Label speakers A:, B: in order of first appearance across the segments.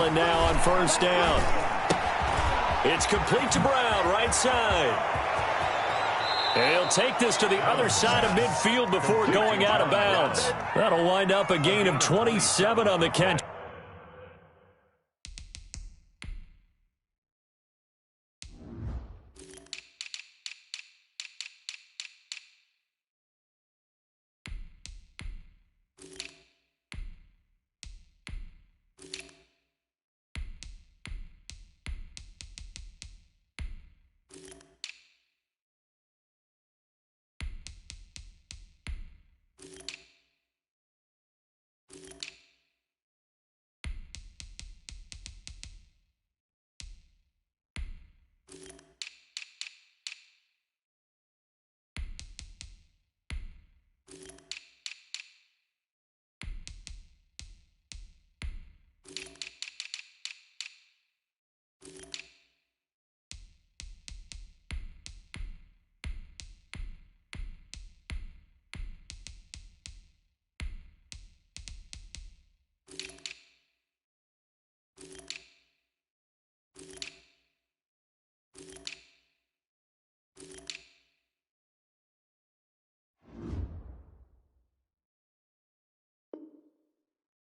A: Allen now on first down. It's complete to Brown, right side. And he'll take this to the other side of midfield before going out of bounds. That'll wind up a gain of 27 on the catch.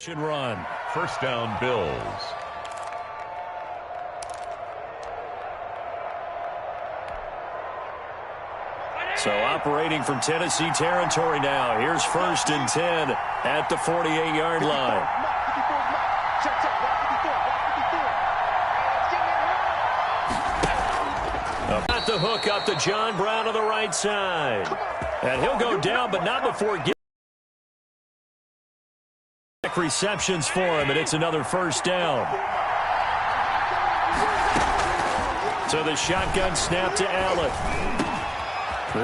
A: Run.
B: First down, Bills.
A: So operating from Tennessee territory now. Here's first and 10 at the 48-yard line. Got the hook up to John Brown on the right side. And he'll go down, but not before getting receptions for him, and it's another first down. So the shotgun snap to Allen.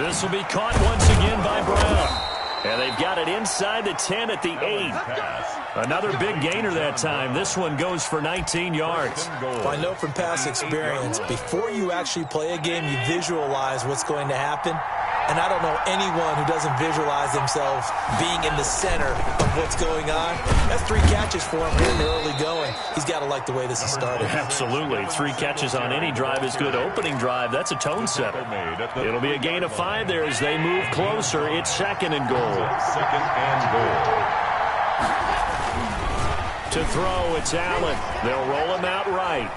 A: This will be caught once again by Brown. And they've got it inside the 10 at the 8. Another big gainer that time. This one goes for 19 yards.
C: Well, I know from past experience, before you actually play a game, you visualize what's going to happen. And I don't know anyone who doesn't visualize themselves being in the center of what's going on. That's 3 catches for him here in the early going. He's got to like the way this has started.
A: Absolutely. 3 catches on any drive is good. Opening drive, that's a tone setter. It'll be a gain of 5 there as they move closer. It's second and goal.
B: Second and goal.
A: To throw, it's Allen. They'll roll him out right.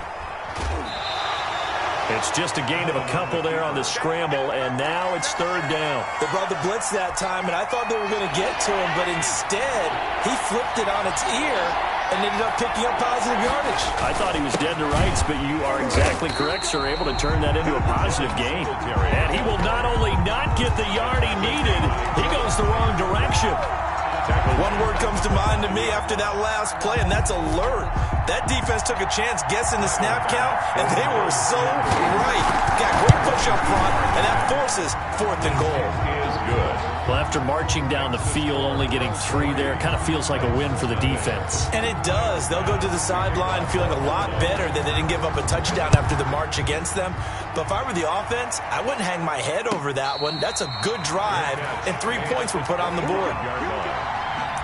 A: It's just a gain of a couple there on the scramble, and now it's third down.
C: They brought the blitz that time, and I thought they were going to get to him, but instead, he flipped it on its ear and ended up picking up positive yardage.
A: I thought he was dead to rights, but you are exactly correct, sir. Able to turn that into a positive gain. And he will not only not get the yard he needed, he goes the wrong direction.
C: One word comes to mind to me after that last play, and that's alert. That defense took a chance guessing the snap count, and they were so right. Got great push up front, and that forces fourth and goal.
B: Is good.
A: Well, after marching down the field, only getting 3 there, kind of feels like a win for the defense.
C: And it does. They'll go to the sideline feeling a lot better that they didn't give up a touchdown after the march against them. But if I were the offense, I wouldn't hang my head over that one. That's a good drive, and 3 points were put on the board.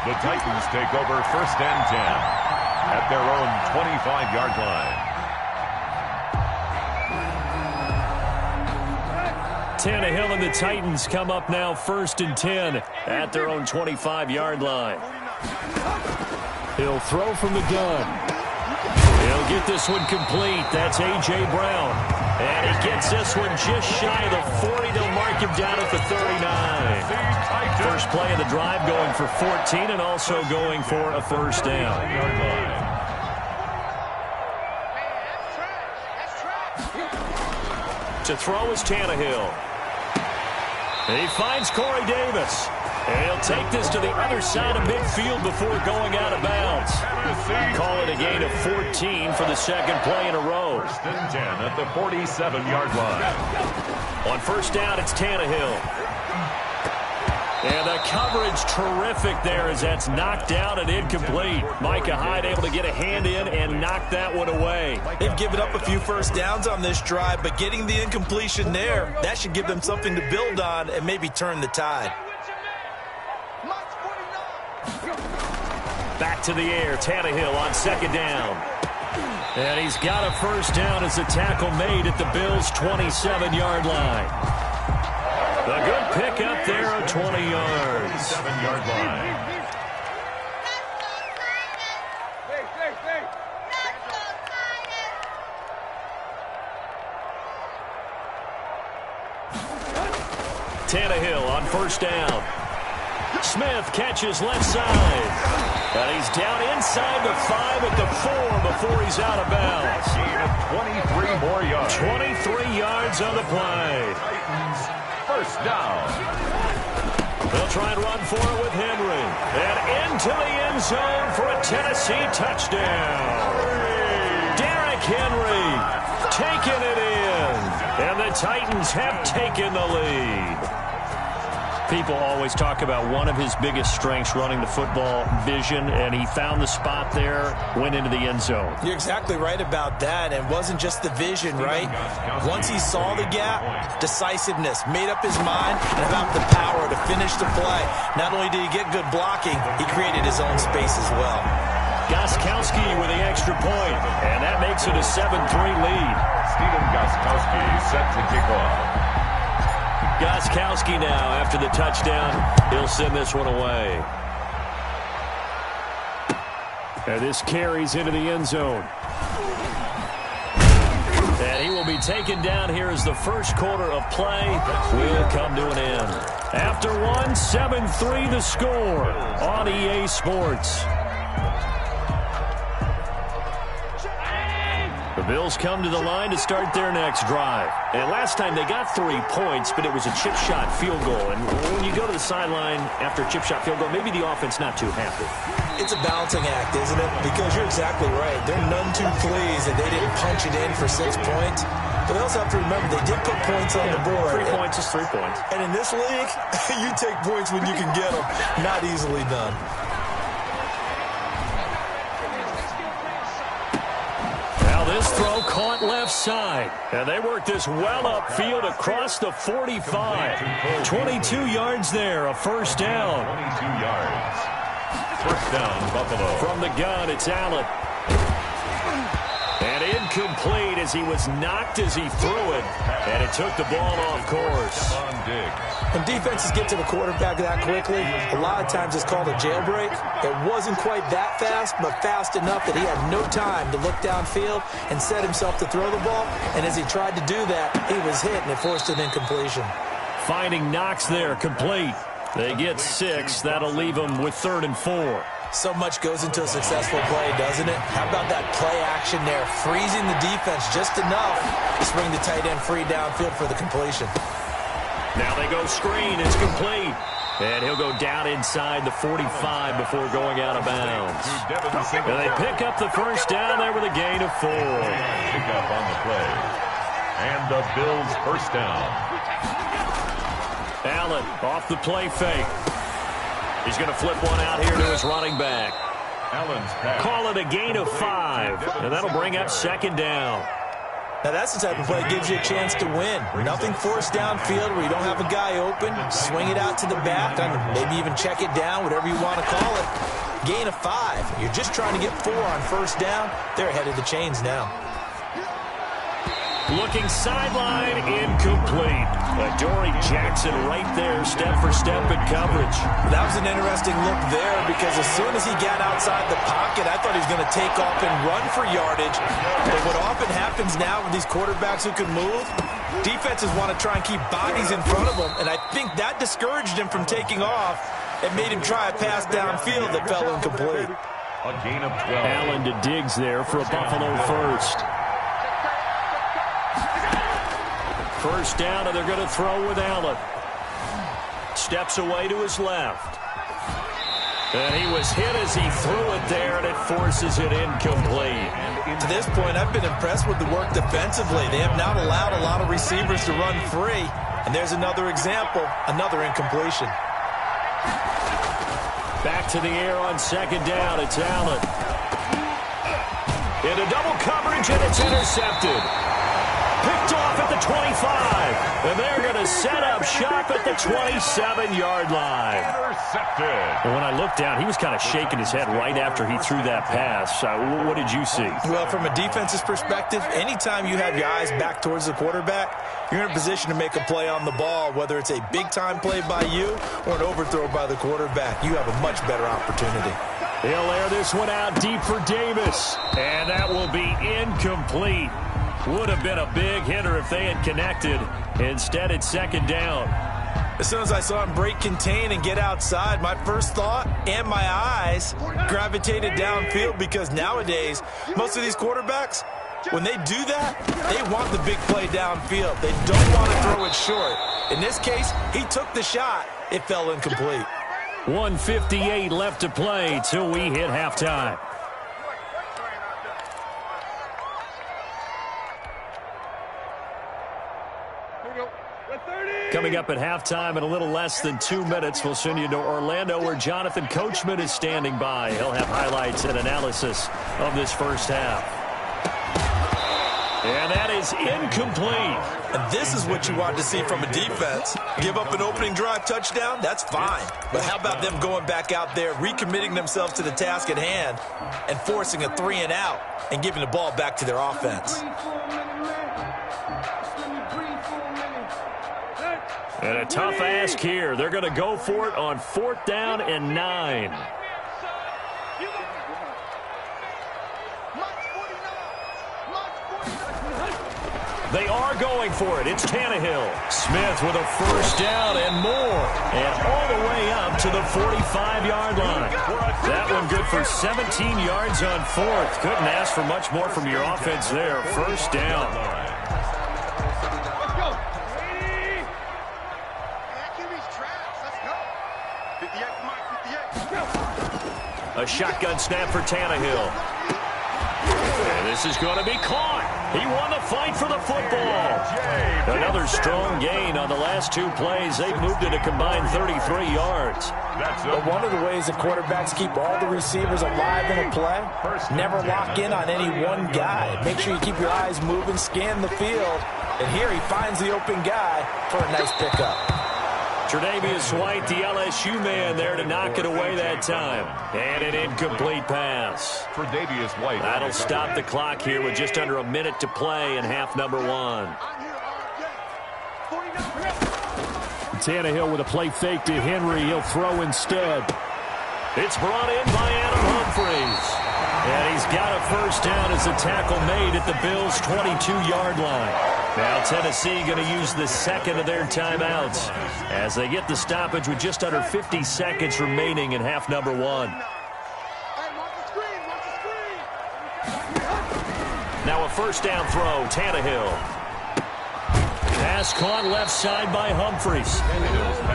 B: The Titans take over first and 10 at their own 25-yard line.
A: Tannehill and the Titans come up now first and 10 at their own 25-yard line. He'll throw from the gun. He'll get this one complete. That's A.J. Brown. And he gets this one just shy of the 40. They'll mark him down at the 39. First play of the drive going for 14 and also going for a first down. To throw is Tannehill. He finds Corey Davis. And he'll take this to the other side of midfield before going out of bounds. Call it a gain of 14 for the second play in a row.
B: First and 10 at the 47-yard line.
A: On first down, it's Tannehill. And the coverage terrific there as that's knocked down and incomplete. Micah Hyde able to get a hand in and knock that one away.
C: They've given up a few first downs on this drive, but getting the incompletion there, that should give them something to build on and maybe turn the tide.
A: Back to the air, Tannehill on second down. And he's got a first down as the tackle made at the Bills' 27-yard line. A good pickup there of 20 yards.
B: 7-yard line.
A: Tannehill on first down. Smith catches left side. And he's down inside the 5 at the 4 before he's out of bounds.
B: Gain of 23 more yards.
A: 23 yards on the play.
B: Titans, first down.
A: They'll try and run for it with Henry. And into the end zone for a Tennessee touchdown. Derrick Henry taking it in. And the Titans have taken the lead. People always talk about one of his biggest strengths, running the football, vision, and he found the spot there, went into the end zone.
C: You're exactly right about that, and it wasn't just the vision, right? Once he saw the gap, decisiveness, made up his mind, and about the power to finish the play. Not only did he get good blocking, he created his own space as well.
A: Gostkowski with the extra point, and that makes it a 7-3 lead.
B: Stephen Gostkowski set to kick off.
A: Gostkowski now, after the touchdown, he'll send this one away. And this carries into the end zone. And he will be taken down here as the first quarter of play will come to an end. After one, 7-3 the score on EA Sports. The Bills come to the line to start their next drive. And last time they got 3 points, but it was a chip shot field goal. And when you go to the sideline after a chip shot field goal, maybe the offense not too happy.
C: It's a balancing act, isn't it? Because you're exactly right. They're none too pleased that they didn't punch it in for 6 points. But they also have to remember they did put points on the board.
A: 3 points is 3 points.
C: And in this league, you take points when you can get them. Not easily done.
A: This throw caught left side. And they work this well upfield across the 45. 22 yards there, a first down.
B: 22 yards. First down, Buffalo.
A: From the gun, it's Allen. And incomplete as he was knocked as he threw it. And it took the ball off course.
C: When defenses get to the quarterback that quickly, a lot of times it's called a jailbreak. It wasn't quite that fast, but fast enough that he had no time to look downfield and set himself to throw the ball. And as he tried to do that, he was hit, and it forced an incompletion.
A: Finding Knox there, complete. They get 6. That'll leave them with 3rd and 4.
C: So much goes into a successful play, doesn't it? How about that play action there, freezing the defense just enough to swing the tight end free downfield for the completion.
A: Now they go screen. It's complete. And he'll go down inside the 45 before going out of bounds. And they pick up the first down there with a gain of 4.
B: Pick up on the play. And the Bills' first down.
A: Allen off the play fake. He's going to flip one out here to his running back.
B: Allen's pass.
A: Call it a gain of 5. And that'll bring up second down.
C: Now, that's the type of play that gives you a chance to win. Nothing forced downfield where you don't have a guy open. Swing it out to the back, maybe even check it down, whatever you want to call it. Gain of 5. You're just trying to get 4 on first down. They're ahead of the chains now.
A: Looking sideline, incomplete. Adoree Jackson right there, step for step in coverage.
C: That was an interesting look there because as soon as he got outside the pocket, I thought he was going to take off and run for yardage. But what often happens now with these quarterbacks who can move, defenses want to try and keep bodies in front of them, and I think that discouraged him from taking off and made him try a pass downfield that fell incomplete.
B: A gain of 12.
A: Allen to Diggs there for a Buffalo first. First down, and they're going to throw with Allen. Steps away to his left. And he was hit as he threw it there, and it forces it incomplete.
C: To this point, I've been impressed with the work defensively. They have not allowed a lot of receivers to run free. And there's another example, another incompletion.
A: Back to the air on second down. It's Allen. Into double coverage, and it's intercepted. Picked off at the 25. And they're going to set up shop at the 27-yard line.
B: intercepted.
A: When I looked down, he was kind of shaking his head right after he threw that pass. What did you see?
C: Well, from a defense's perspective, anytime you have your eyes back towards the quarterback, you're in a position to make a play on the ball, whether it's a big-time play by you or an overthrow by the quarterback. You have a much better opportunity.
A: He'll air this one out deep for Davis, and that will be incomplete. Would have been a big hitter if they had connected. Instead, it's second down.
C: As soon as I saw him break contain and get outside, my first thought and my eyes gravitated downfield, because nowadays, most of these quarterbacks, when they do that, they want the big play downfield. They don't want to throw it short. In this case, he took the shot. It fell incomplete.
A: 1:58 left to play till we hit halftime. Coming up at halftime in a little less than 2 minutes, we'll send you to Orlando, where Jonathan Coachman is standing by. He'll have highlights and analysis of this first half. And that is incomplete.
C: And this is what you want to see from a defense. Give up an opening drive touchdown, that's fine. But how about them going back out there, recommitting themselves to the task at hand, and forcing a 3-and-out and giving the ball back to their offense.
A: And a tough ask here. They're going to go for it on 4th down and 9. They are going for it. It's Tannehill. Smith with a first down and more. And all the way up to the 45-yard line. That one good for 17 yards on 4th. Couldn't ask for much more from your offense there. First down. A shotgun snap for Tannehill. And this is going to be caught. He won the fight for the football. Another strong gain on the last 2 plays. They've moved it a combined 33 yards.
C: But one of the ways the quarterbacks keep all the receivers alive in a play, never lock in on any one guy. Make sure you keep your eyes moving, scan the field. And here he finds the open guy for a nice pickup.
A: Tre'Davious White, the LSU man, there to knock it away that time. And an incomplete pass.
B: Tre'Davious White.
A: That'll stop the clock here with just under a minute to play in half number 1.
D: Tannehill with a play fake to Henry. He'll throw instead.
A: It's brought in by Adam Humphries. And he's got a first down as a tackle made at the Bills' 22-yard line. Now Tennessee going to use the second of their timeouts as they get the stoppage with just under 50 seconds remaining in half number 1. Now a first down throw, Tannehill. Pass caught left side by Humphries.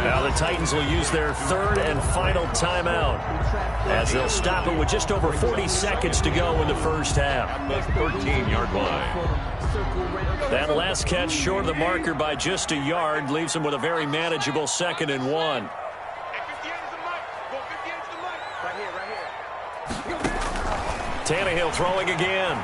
A: Now the Titans will use their 3rd and final timeout as they'll stop it with just over 40 seconds to go in the first half.
B: 13-yard line.
A: That last catch short of the marker by just a yard leaves them with a very manageable 2nd and 1. Tannehill throwing again.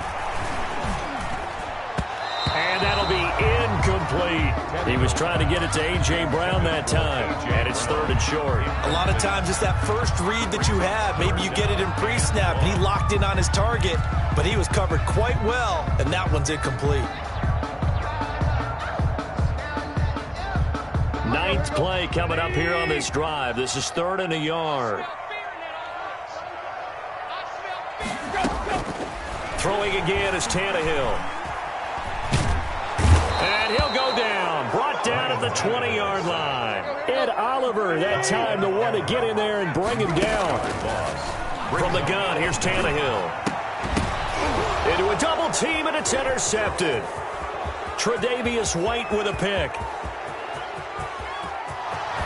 A: And that'll be incomplete. He was trying to get it to A.J. Brown that time. And it's 3rd and short.
C: A lot of times it's that first read that you have. Maybe you get it in pre-snap, and he locked in on his target, but he was covered quite well, and that one's incomplete.
A: 9th play coming up here on this drive. This is 3rd and a yard. Throwing again is Tannehill. And he'll go down. Brought down at the 20-yard line. Ed Oliver, that time, the one to get in there and bring him down. From the gun, here's Tannehill. Into a double team, and it's intercepted. Tre'Davious White with a pick.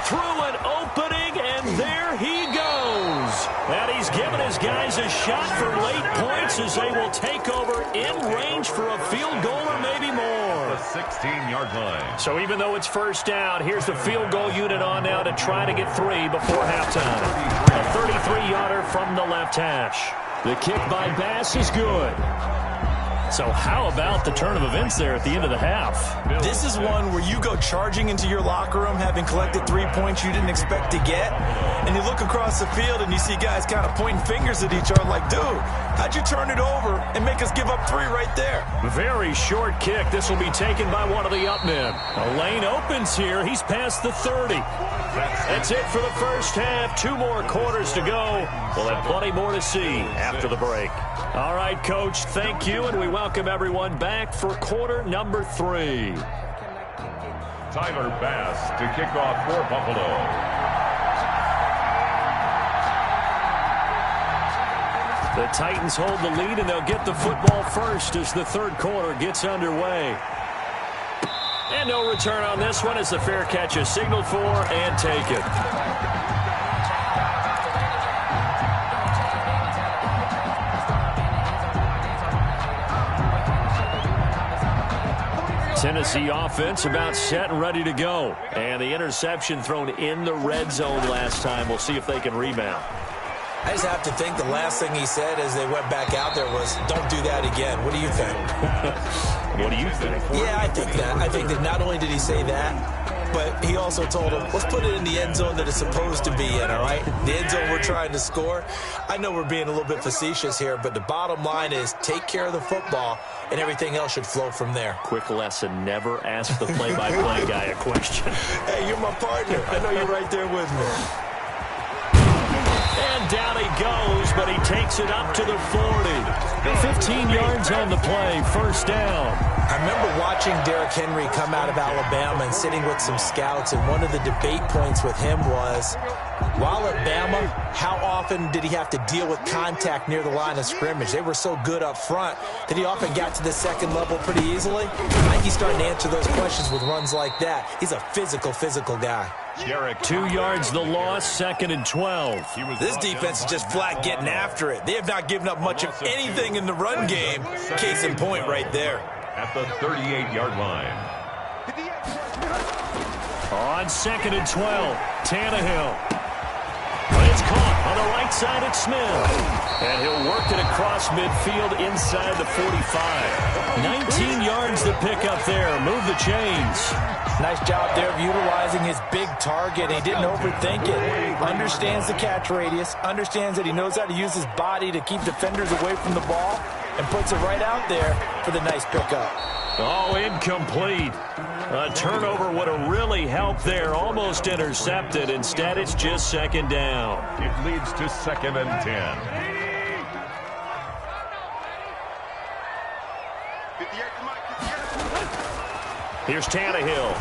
A: Through an opening, and there he goes. And he's given his guys a shot for late points as they will take over in range for a field goal or maybe more.
B: The 16-yard line.
A: So even though it's first down, here's the field goal unit on now to try to get 3 before halftime. A 33-yarder from the left hash. The kick by Bass is good. So how about the turn of events there at the end of the half?
C: This is one where you go charging into your locker room having collected 3 points you didn't expect to get, And you look across the field and you see guys kind of pointing fingers at each other like, dude, how'd you turn it over and make us give up 3 right there?
A: Very short kick. This will be taken by one of the up men. A lane opens here. He's past the 30. That's it for the first half. 2 more quarters to go. We'll have plenty more to see after the break. All right, Coach, thank you, and we welcome everyone back for quarter number 3.
B: Tyler Bass to kick off for Buffalo.
A: The Titans hold the lead, and they'll get the football first as the third quarter gets underway. And no return on this one as the fair catch is signaled for and taken. Tennessee offense about set and ready to go. And the interception thrown in the red zone last time. We'll see if they can rebound.
C: I just have to think the last thing he said as they went back out there was, don't do that again. What do you think?
A: What do you think?
C: Yeah, I think that. I think that not only did he say that, but he also told him, let's put it in the end zone that it's supposed to be in, all right? The end zone we're trying to score. I know we're being a little bit facetious here, but the bottom line is take care of the football, and everything else should flow from there.
A: Quick lesson, never ask the play-by-play guy a question.
C: Hey, you're my partner. I know you're right there with me.
A: And down he goes, but he takes it up to the 40. 15 yards on the play, first down.
C: I remember watching Derrick Henry come out of Alabama and sitting with some scouts, and one of the debate points with him was, while at Bama, how often did he have to deal with contact near the line of scrimmage? They were so good up front that he often got to the second level pretty easily. I think he's starting to answer those questions with runs like that. He's a physical guy.
A: 2 yards the loss, second and 12.
C: This defense is just flat getting after it. They have not given up much of anything in the run game. Case in point right there.
B: At the 38-yard line.
A: On second and 12, Tannehill. It's caught on the right side at Smith. And he'll work it across midfield inside the 45. 19 yards to pick up there. Move the chains.
C: Nice job there of utilizing his big target. He didn't overthink it. Understands the catch radius. Understands that he knows how to use his body to keep defenders away from the ball. And puts it right out there for the nice pickup.
A: Oh, incomplete. A turnover would have really helped there. Almost intercepted. Instead, it's just second down.
B: It leads to second and 10.
A: Here's Tannehill.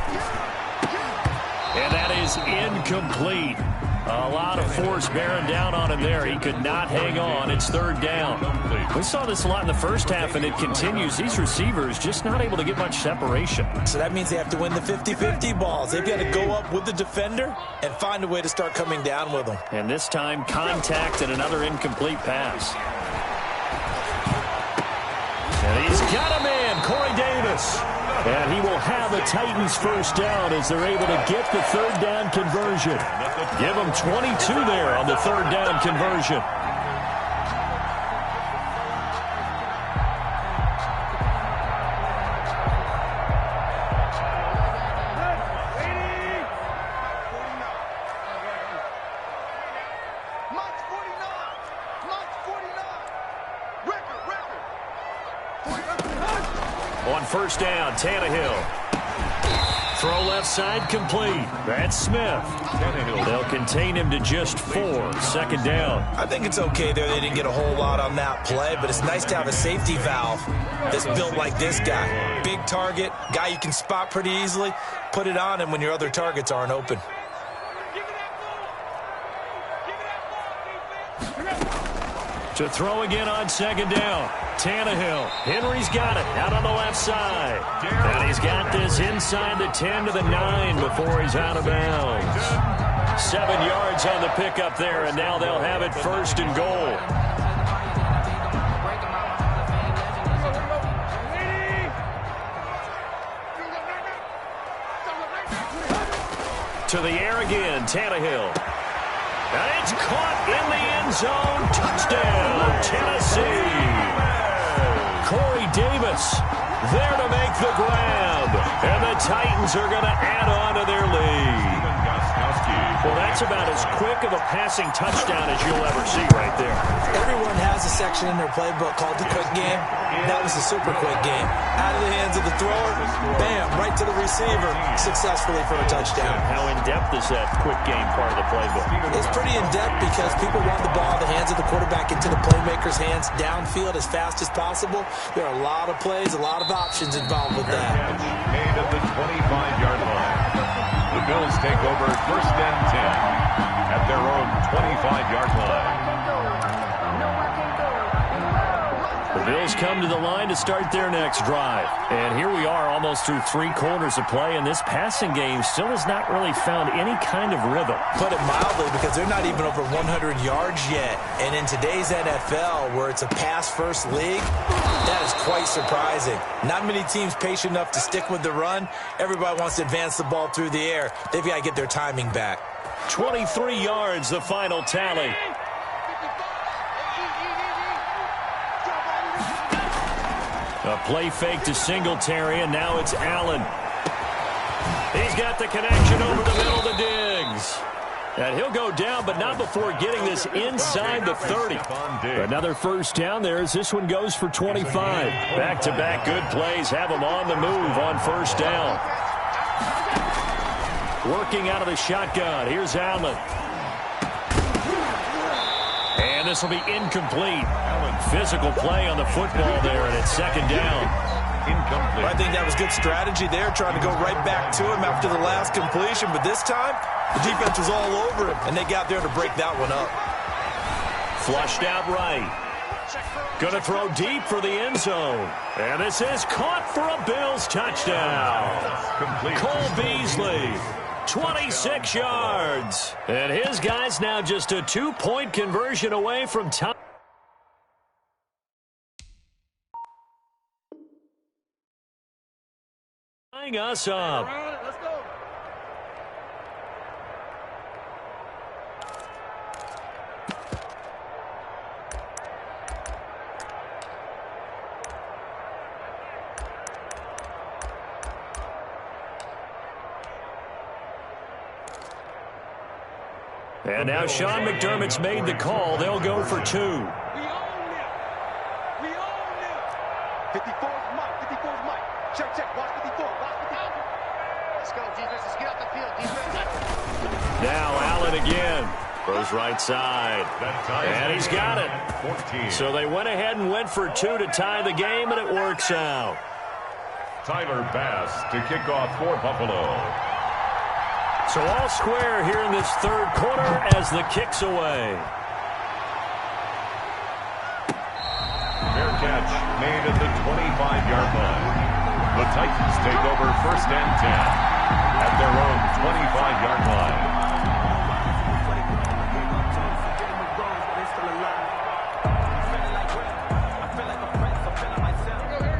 A: And that is incomplete. A lot of force bearing down on him there. He could not hang on. It's third down. We saw this a lot in the first half, and it continues. These receivers just not able to get much separation.
C: So that means they have to win the 50-50 balls. They've got to go up with the defender and find a way to start coming down with them.
A: And this time, contact and another incomplete pass. And he's got a man, Corey Davis. And he will have the Titans first down as they're able to get the third down conversion. Give them 22 there on the third down conversion. On first down, Tannehill. Throw left side complete. That's Smith. They'll contain him to just 4. Second down.
C: I think it's okay there. They didn't get a whole lot on that play, but it's nice to have a safety valve that's built like this guy. Big target, guy you can spot pretty easily. Put it on him when your other targets aren't open.
A: To throw again on second down. Tannehill. Henry's got it out on the left side. And he's got this inside the 10 to the 9 before he's out of bounds. 7 yards on the pickup there, and now they'll have it first and goal. To the air again, Tannehill. And it's caught in the end zone. Touchdown, Tennessee. Corey Davis there to make the grab. And the Titans are going to add on to their lead. Well, that's about as quick of a passing touchdown as you'll ever see right there.
C: Everyone has a section in their playbook called the quick game. That was the super quick game. Out of the hands of the thrower, bam, right to the receiver, successfully for a touchdown.
A: How in-depth is that quick game part of the playbook?
C: It's pretty in-depth because people want the ball in the hands of the quarterback into the playmaker's hands downfield as fast as possible. There are a lot of plays, a lot of options involved with that.
B: Made at the 25-yard line. The Bills take over first and 10 at their own 25-yard line.
A: The Bills come to the line to start their next drive. And here we are almost through 3 quarters of play, and this passing game still has not really found any kind of rhythm.
C: Put it mildly, because they're not even over 100 yards yet. And in today's NFL, where it's a pass-first league, that is quite surprising. Not many teams patient enough to stick with the run. Everybody wants to advance the ball through the air. They've got to get their timing back.
A: 23 yards, the final tally. A play fake to Singletary, and now it's Allen. He's got the connection over the middle to Diggs. And he'll go down, but not before getting this inside the 30. Another first down there as this one goes for 25. Back-to-back good plays have him on the move on first down. Working out of the shotgun. Here's Allen. And this will be incomplete. Physical play on the football there, and it's second down.
B: Incomplete.
C: I think that was good strategy there, trying to go right back to him after the last completion. But this time, the defense was all over him, and they got there to break that one up.
A: Flushed out right. Going to throw deep for the end zone. And this is caught for a Bills touchdown.
B: Complete.
A: Cole Beasley, 26 yards. And his guy's now just a 2-point conversion away from time. Us up.
E: Let's go.
A: And now Sean McDermott's made the call. They'll go for 2.
E: We own them. We own them. 54's Mike. 54's Mike. Check. Watch 54. Watch 54. Let's go, defense. Let's get off the field, defense.
A: Now Allen again. Goes right side. And he's got it.
B: 14.
A: So they went ahead and went for 2 to tie the game, and it works out.
B: Tyler Bass to kick off for Buffalo.
A: So all square here in this third quarter as the kick's away.
B: Fair catch made at the 25-yard line. The Titans take over first and 10 at their own 25-yard line.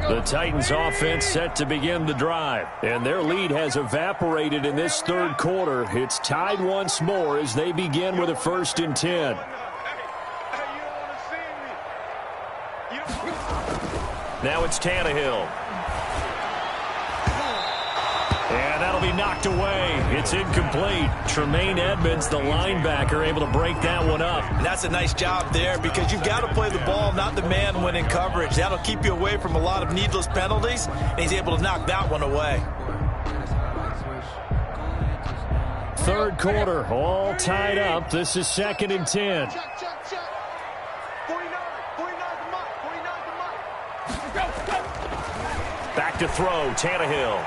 A: The Titans offense set to begin the drive, and their lead has evaporated in this third quarter. It's tied once more as they begin with a 1st and 10. Now it's Tannehill. And that'll be knocked away. It's incomplete. Tremaine Edmonds, the linebacker, able to break that one up.
C: And that's a nice job there, because you've got to play the ball, not the man when in coverage. That'll keep you away from a lot of needless penalties, and he's able to knock that one away.
A: Third quarter, all tied up. This is 2nd and 10.
E: Check. 49 to Mike. Go.
A: Back to throw, Tannehill.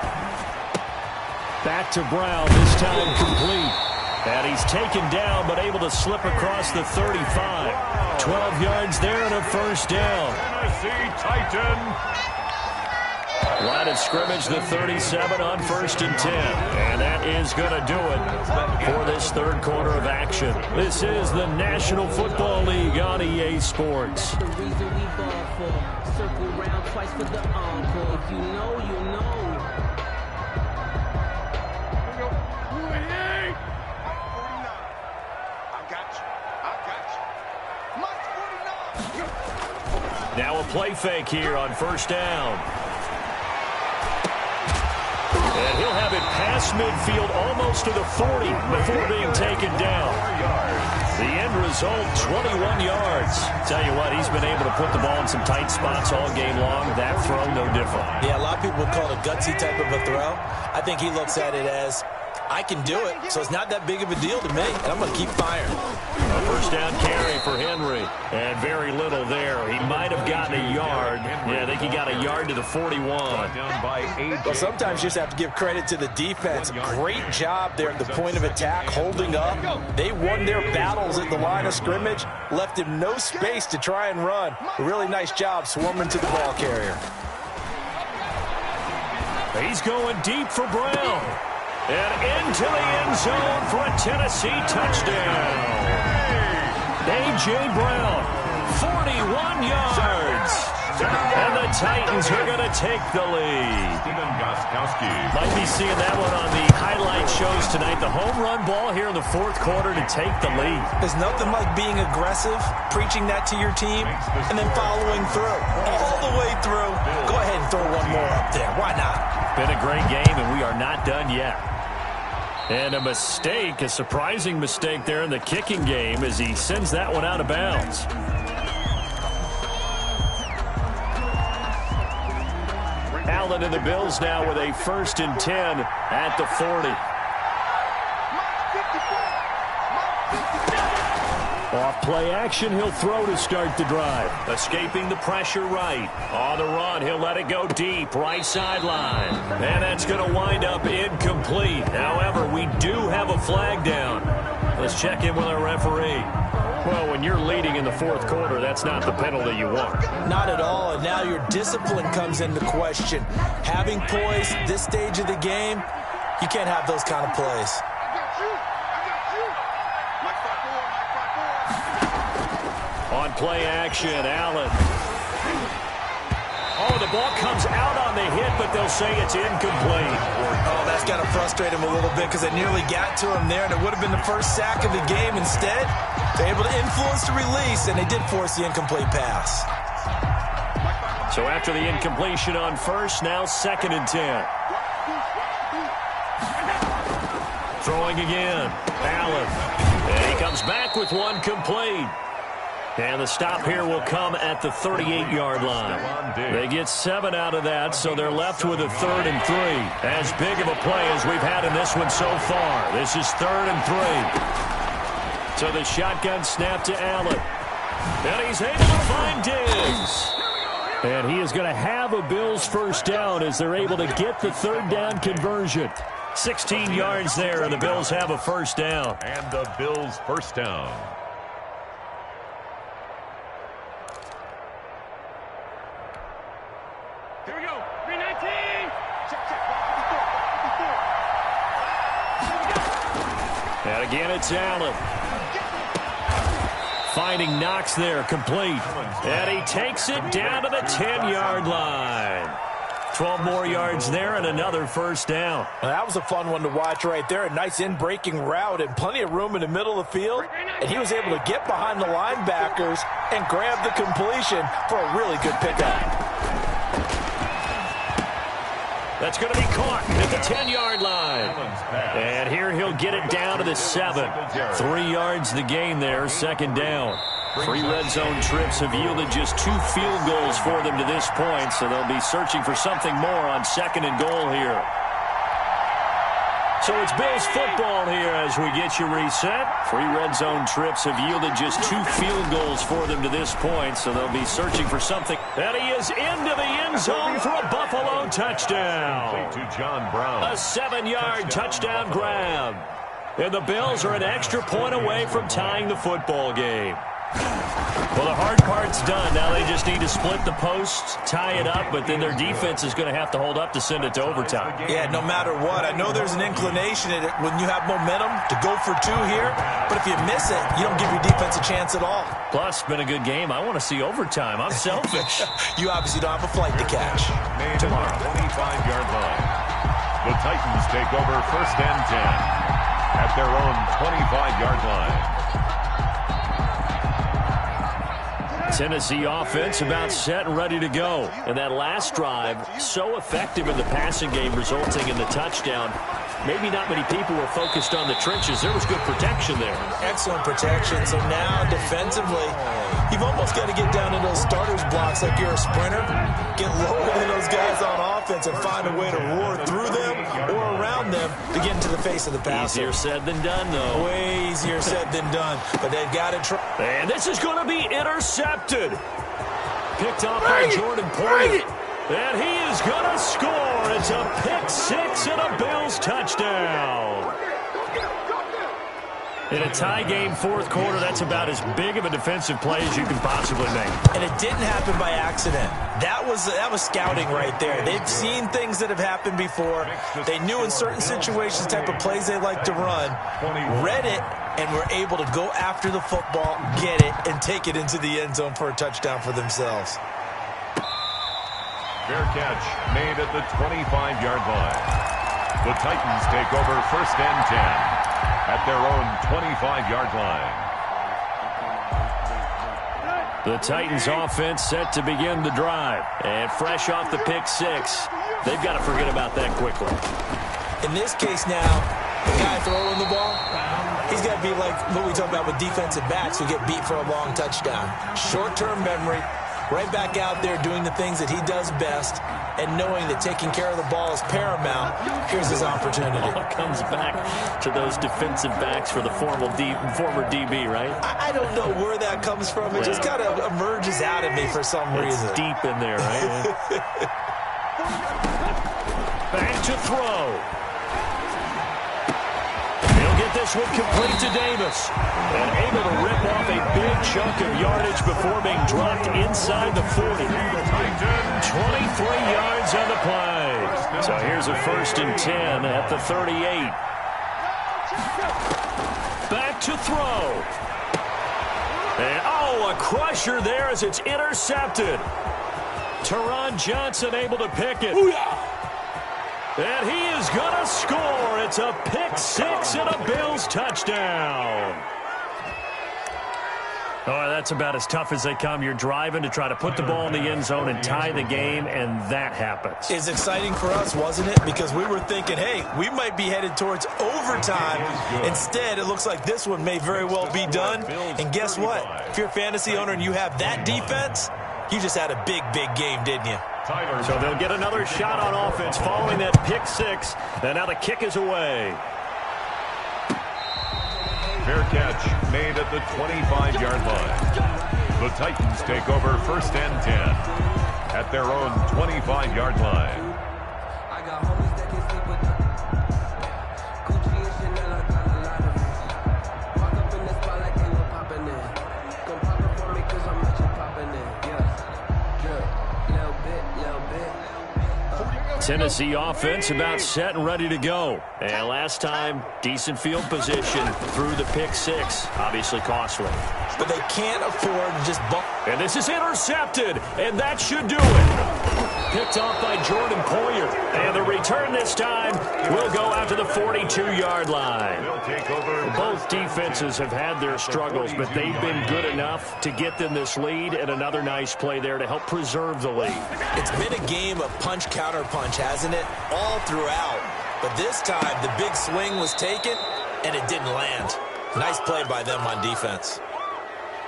A: Back to Brown, this time complete. And he's taken down, but able to slip across the 35. 12 yards there and a first down.
B: Tennessee Titan.
A: Line of scrimmage, the 37 on 1st and 10. And that is going to do it for this third quarter of action. This is the National Football League on EA Sports.
F: The reason we ball for. Circle round twice for the encore. If you know, you know.
A: Now a play fake here on first down. And he'll have it past midfield almost to the 40 before being taken down. The end result, 21 yards. Tell you what, he's been able to put the ball in some tight spots all game long. That throw, no different.
C: Yeah, a lot of people would call it a gutsy type of a throw. I think he looks at it as, I can do it, so it's not that big of a deal to me, and I'm going to keep firing.
A: A first down carry for Henry, and very little there. He might have gotten a yard. Yeah, I think he got a yard to the 41.
C: Well, sometimes you just have to give credit to the defense. Great job there at the point of attack, holding up. They won their battles at the line of scrimmage, left him no space to try and run. A really nice job swarming to the ball carrier.
A: He's going deep for Brown. And into the end zone for a Tennessee touchdown. A.J. Brown, 41 yards. And the Titans are going to take the lead. Might be seeing that one on the highlight shows tonight. The home run ball here in the fourth quarter to take the lead.
C: There's nothing like being aggressive, preaching that to your team, and then following through. All the way through. Go ahead and throw one more up there. Why not?
A: Been a great game, and we are not done yet. And a mistake, a surprising mistake there in the kicking game as he sends that one out of bounds. Allen and the Bills now with a 1st and 10 at the 40. Off play action, he'll throw to start the drive. Escaping the pressure right. On the run, he'll let it go deep, right sideline. And that's going to wind up incomplete. However, we do have a flag down. Let's check in with our referee. Well, when you're leading in the fourth quarter, that's not the penalty you want.
C: Not at all, and now your discipline comes into question. Having poise this stage of the game, you can't have those kind of plays.
A: On play action, Allen. Oh, the ball comes out on the hit, but they'll say it's incomplete.
C: Oh, that's got to frustrate him a little bit because it nearly got to him there, and it would have been the first sack of the game. Instead, they're able to influence the release, and they did force the incomplete pass.
A: So after the incompletion on first, now 2nd and 10. Throwing again. Allen. And he comes back with one complete. And the stop here will come at the 38-yard line. They get 7 out of that, so they're left with a 3rd and 3. As big of a play as we've had in this one so far. This is 3rd and 3. So the shotgun snap to Allen. And he's able to find Diggs. And he is going to have a Bills first down as they're able to get the 3rd down conversion. 16 yards there, and the Bills have a first down.
B: And the Bills first down.
E: Here we go. 319.
A: And again, it's Allen. Finding Knox there, complete. And he takes it down to the 10-yard line. 12 more yards there and another first down.
C: Well, that was a fun one to watch right there. A nice in-breaking route and plenty of room in the middle of the field. And he was able to get behind the linebackers and grab the completion for a really good pickup.
A: That's going to be caught at the 10-yard line. And here he'll get it down to the 7. 3 yards the gain there, 2nd down. 3 red zone trips have yielded just 2 field goals for them to this point, so they'll be searching for something more on 2nd and goal here. So it's Bills football here as we get you reset. 3 red zone trips have yielded just 2 field goals for them to this point, so they'll be searching for something. And he is into the end zone for a Buffalo touchdown.
B: To John Brown.
A: A 7-yard touchdown grab. And the Bills are an extra point away from tying the football game. Well, the hard part's done. Now they just need to split the posts, tie it up, but then their defense is going to have to hold up to send it to overtime.
C: Yeah, no matter what. I know there's an inclination in it when you have momentum to go for 2 here, but if you miss it, you don't give your defense a chance at all.
A: Plus, been a good game. I want to see overtime. I'm selfish.
C: You obviously don't have a flight to catch.
B: Tomorrow, 25-yard line. The Titans take over 1st and 10 at their own 25-yard line.
A: Tennessee offense about set and ready to go. And that last drive, so effective in the passing game, resulting in the touchdown. Maybe not many people were focused on the trenches. There was good protection there.
C: Excellent protection. So now defensively, you've almost got to get down into those starters blocks like you're a sprinter. Get lower than those guys on offense and find a way to roar through them or around them to get into the face of the passer.
A: Easier said than done, though.
C: Way easier said than done. But they've got to try.
A: And this is going to be intercepted. Picked off by Jordan Poyer. And he is going to score. It's a pick six and a Bills touchdown. In a tie game, fourth quarter, that's about as big of a defensive play as you can possibly make.
C: And it didn't happen by accident. That was scouting right there. They've seen things that have happened before. They knew in certain situations the type of plays they like to run, read it, and were able to go after the football, get it, and take it into the end zone for a touchdown for themselves.
B: Fair catch made at the 25-yard line. The Titans take over first and 10 at their own 25-yard line.
A: The Titans offense set to begin the drive. And fresh off the pick six, they've got to forget about that quickly.
C: In this case now, the guy throwing the ball, he's got to be like what we talk about with defensive backs who get beat for a long touchdown. Short-term memory. Right back out there doing the things that he does best and knowing that taking care of the ball is paramount. Here's his opportunity.
A: It all comes back to those defensive backs for the former DB, right?
C: I don't know where that comes from. It just kind of emerges out of me for some reason.
A: It's deep in there, right? Back to throw. He'll get this one complete to Davis. And able to rip off a big chunk of yardage before being dropped inside the 40. 23 yards on the play. So here's a first and 10 at the 38. Back to throw. And a crusher there as it's intercepted. Teron Johnson able to pick it. And he is going to score. It's a pick six and a Bills touchdown. Oh, that's about as tough as they come. You're driving to try to put the ball in the end zone and tie the game, and that happens.
C: It's exciting for us, wasn't it? Because we were thinking, hey, we might be headed towards overtime. Instead, it looks like this one may very well be done. And guess what? If you're a fantasy owner and you have that defense, you just had a big, big game, didn't you?
A: So they'll get another shot on offense following that pick six. And now the kick is away.
B: Fair catch made at the 25-yard line. The Titans take over first and 10 at their own 25-yard line.
A: Tennessee offense about set and ready to go. And last time, decent field position through the pick six. Obviously costly.
C: But they can't afford to just bump.
A: And this is intercepted, and that should do it. Picked off by Jordan Poyer. And the return this time will go out to the 42-yard line. Both defenses have had their struggles, but they've been good enough to get them this lead, and another nice play there to help preserve the lead.
C: It's been a game of punch-counter-punch, hasn't it? All throughout. But this time, the big swing was taken, and it didn't land. Nice play by them on defense.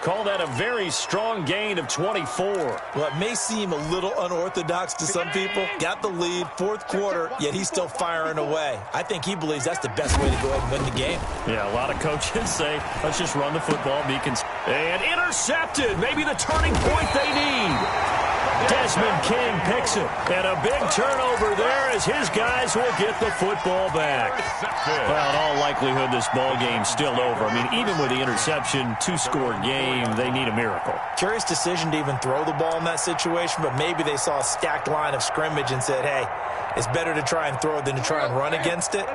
A: Call that a very strong gain of 24.
C: Well, it may seem a little unorthodox to some people. Got the lead, fourth quarter, yet he's still firing away. I think he believes that's the best way to go ahead and win the game.
A: Yeah, a lot of coaches say, let's just run the football. And intercepted. Maybe the turning point they need. Desmond King picks it. And a big turnover there as his guys will get the football back. Well, in all likelihood, this ball game's still over. I mean, even with the interception, two-score game, they need a miracle.
C: Curious decision to even throw the ball in that situation, but maybe they saw a stacked line of scrimmage and said, hey, it's better to try and throw than to try and run against it.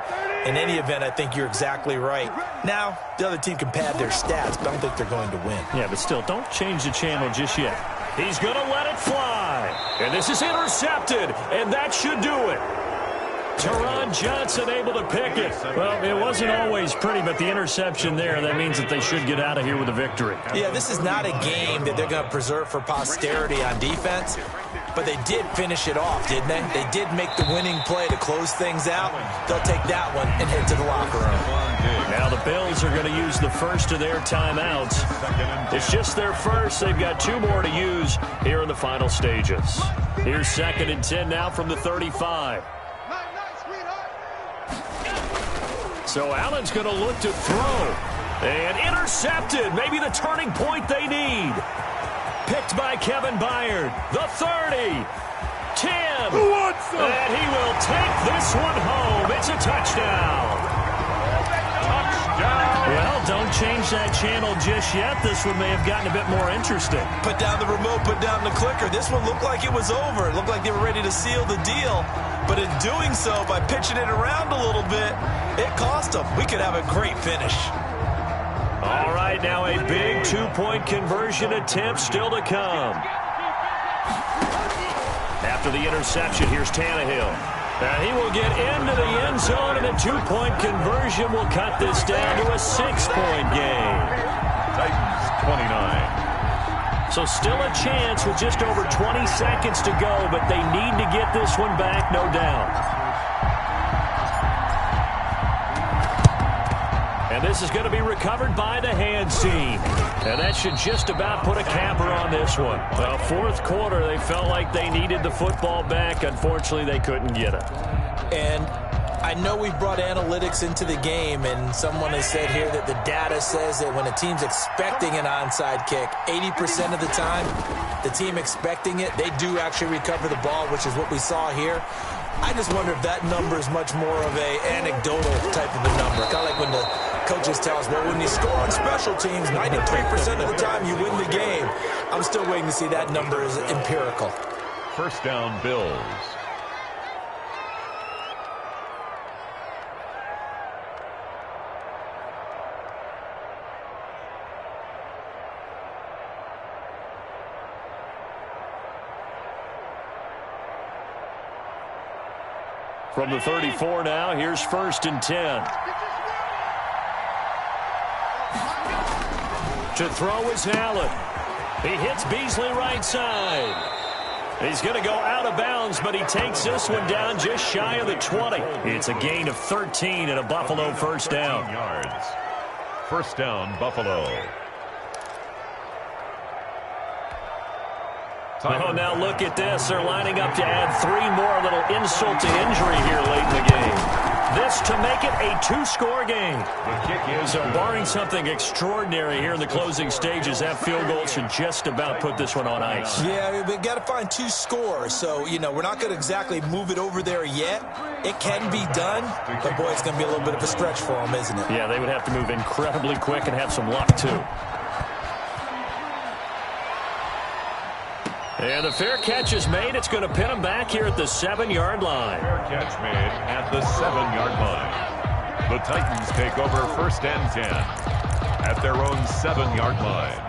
C: In any event, I think you're exactly right. Now, the other team can pad their stats, but I don't think they're going to win.
A: Yeah, but still, don't change the channel just yet. He's going to let it fly. And this is intercepted, and that should do it. Teron Johnson able to pick it. Well, it wasn't always pretty, but the interception there, that means that they should get out of here with a victory.
C: Yeah, this is not a game that they're going to preserve for posterity on defense, but they did finish it off, didn't they? They did make the winning play to close things out. They'll take that one and head to the locker room.
A: Now the Bills are going to use the first of their timeouts. It's just their first. They've got 2 more to use here in the final stages. Here's 2nd and 10 now from the 35. So Allen's going to look to throw. And intercepted. Maybe the turning point they need. Picked by Kevin Byard. The 30. 10.
D: Who wants them?
A: And he will take this one home. It's a touchdown. Well, don't change that channel just yet. This one may have gotten a bit more interesting.
C: Put down the remote, put down the clicker. This one looked like it was over. It looked like they were ready to seal the deal. But in doing so, by pitching it around a little bit, it cost them. We could have a great finish.
A: All right, now a big 2-point conversion attempt still to come. After the interception, here's Tannehill. And he will get into the end zone, and a 2-point conversion will cut this down to a 6-point game.
B: Titans 29.
A: So still a chance with just over 20 seconds to go, but they need to get this one back, no doubt. And this is going to be recovered by the hands team. And that should just about put a capper on this one. Well, 4th quarter, they felt like they needed the football back. Unfortunately, they couldn't get it.
C: And I know we've brought analytics into the game, and someone has said here that the data says that when a team's expecting an onside kick, 80% of the time, the team expecting it, they do actually recover the ball, which is what we saw here. I just wonder if that number is much more of an anecdotal type of a number. Kind of like when the coaches tell us, well, when you score on special teams, 93% of the time you win the game. I'm still waiting to see that number is empirical.
B: First down, Bills.
A: From the 34 now, here's 1st and 10. To throw is Allen. He hits Beasley right side. He's going to go out of bounds, but he takes this one down just shy of the 20. It's a gain of 13 and a Buffalo first down.
B: Yards. First down, Buffalo.
A: Oh, now look at this. They're lining up to add 3 more. A little insult to injury here late in the game. This to make it a 2-score game.
B: The kick is
A: so barring something extraordinary here in the closing stages, that field goal should just about put this one on ice.
C: Yeah, we've got to find 2 scores. So, you know, we're not going to exactly move it over there yet. It can be done, but, boy, it's going to be a little bit of a stretch for them, isn't it?
A: Yeah, they would have to move incredibly quick and have some luck, too. And the fair catch is made. It's going to pin him back here at the 7-yard line.
B: Fair catch made at the 7-yard line. The Titans take over 1st and 10 at their own 7-yard line.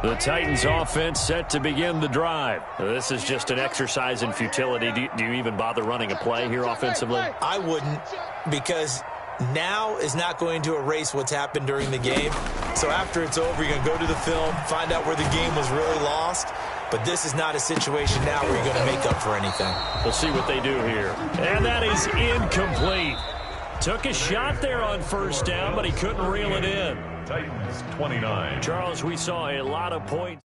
A: The Titans offense set to begin the drive. This is just an exercise in futility. Do you even bother running a play here offensively?
C: I wouldn't, because now is not going to erase what's happened during the game. So after it's over, you're going to go to the film, find out where the game was really lost. But this is not a situation now where you're going to make up for anything.
A: We'll see what they do here. And that is incomplete. Took a shot there on 1st down, but he couldn't reel it in.
B: Titans 29.
A: Charles, we saw a lot of points.